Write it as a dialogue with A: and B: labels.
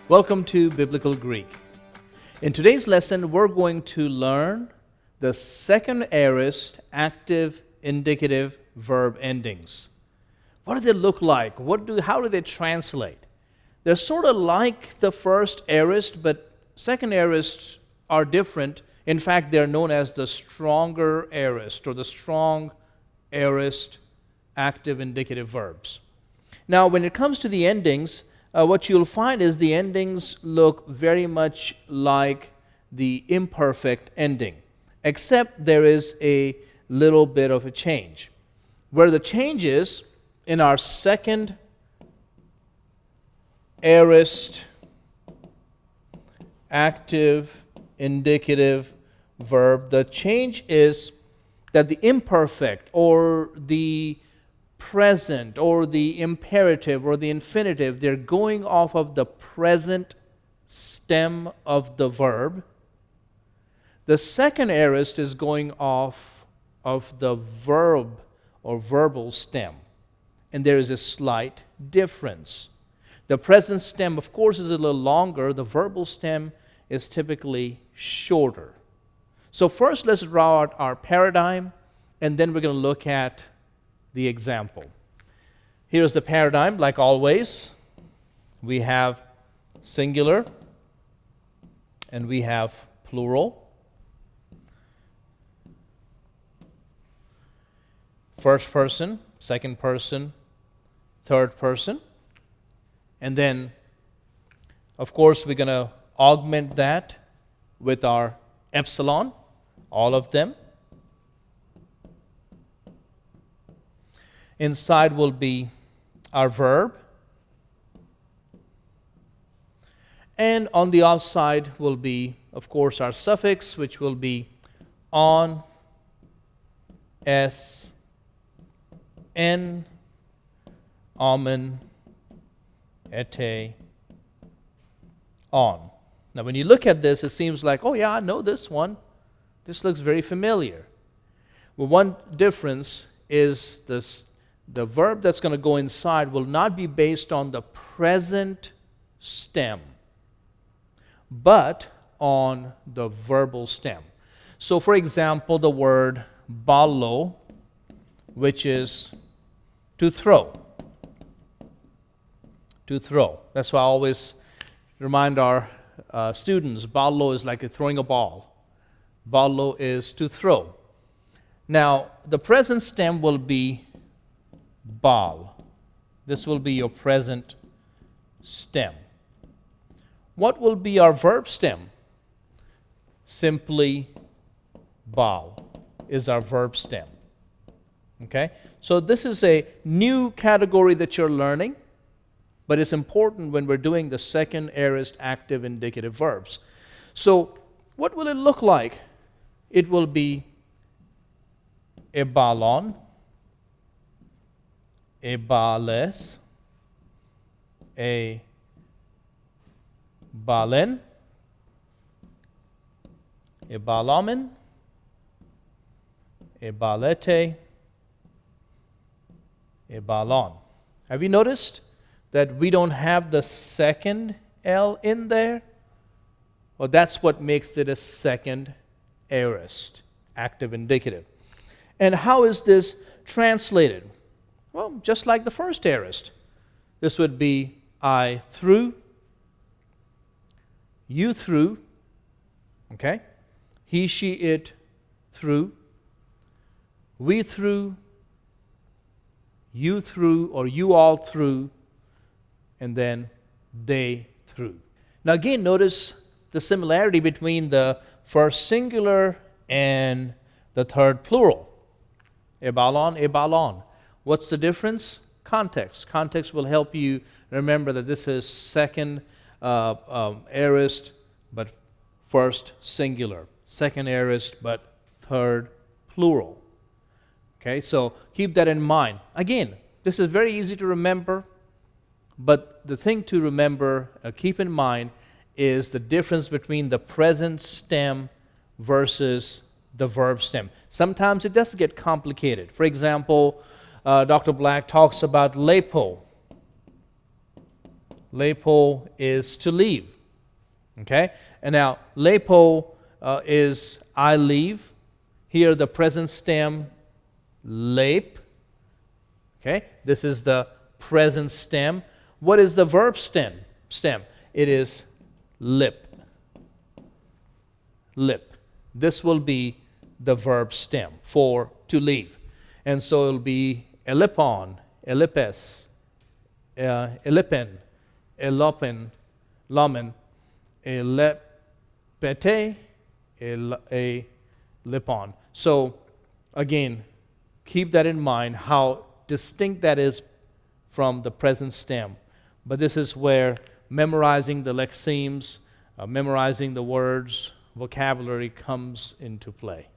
A: Welcome to Biblical Greek. In today's lesson, we're going to learn the second aorist active indicative verb endings. What do they look like? How do they translate? They're sort of like the first aorist, but second aorists are different. In fact, they're known as the stronger aorist or the strong aorist active indicative verbs. Now, when it comes to the endings, what you'll find is the endings look very much like the imperfect ending, except there is a little bit of a change. Where the change is, in our second aorist active indicative verb, the change is that the imperfect or the present or the imperative or the infinitive, they're going off of the present stem of the verb. The second aorist is going off of the verb or verbal stem, and there is a slight difference. The present stem, of course, is a little longer. The verbal stem is typically shorter. So first, let's draw out our paradigm, and then we're going to look at the example. Here's the paradigm, like always. We have singular and we have plural. First person, second person, third person. And then, of course, we're going to augment that with our epsilon, all of them. Inside will be our verb. And on the outside will be, of course, our suffix, which will be on, s, n, omen, ete, on. Now, when you look at this, it seems like, oh yeah, I know this one. This looks very familiar. Well, one difference is the verb that's going to go inside will not be based on the present stem, but on the verbal stem. So, for example, the word ballo, which is to throw. To throw. That's why I always remind our students, ballo is like throwing a ball. Ballo is to throw. Now, the present stem will be bal. This will be your present stem. What will be our verb stem? Simply bal is our verb stem. Okay? So this is a new category that you're learning, but it's important when we're doing the second aorist active indicative verbs. So what will it look like? It will be a balon, a bales, a balen, a balamen, a balete, a balon. Have you noticed that we don't have the second L in there? Well, that's what makes it a second aorist active indicative. And how is this translated? Well, just like the first aorist. This would be I threw, you threw, okay? He, she, it threw, we threw, you threw, or you all threw, and then they threw. Now again, notice the similarity between the first singular and the third plural. A balon, a balon. What's the difference? Context. Context will help you remember that this is second aorist, but first singular. Second aorist, but third plural. Okay, so keep that in mind. Again, this is very easy to remember, but the thing to remember, keep in mind, is the difference between the present stem versus the verb stem. Sometimes it does get complicated. For example, Dr. Black talks about lepo. Lepo is to leave. Okay? And now, lepo is I leave. Here, the present stem, lep. Okay? This is the present stem. What is the verb stem? It is lip. Lip. This will be the verb stem for to leave. And so it'll be elipon, elipes, elipin, elopin, lamen, elepete, elipon. So again, keep that in mind, how distinct that is from the present stem. But this is where memorizing the lexemes, memorizing the words, vocabulary comes into play.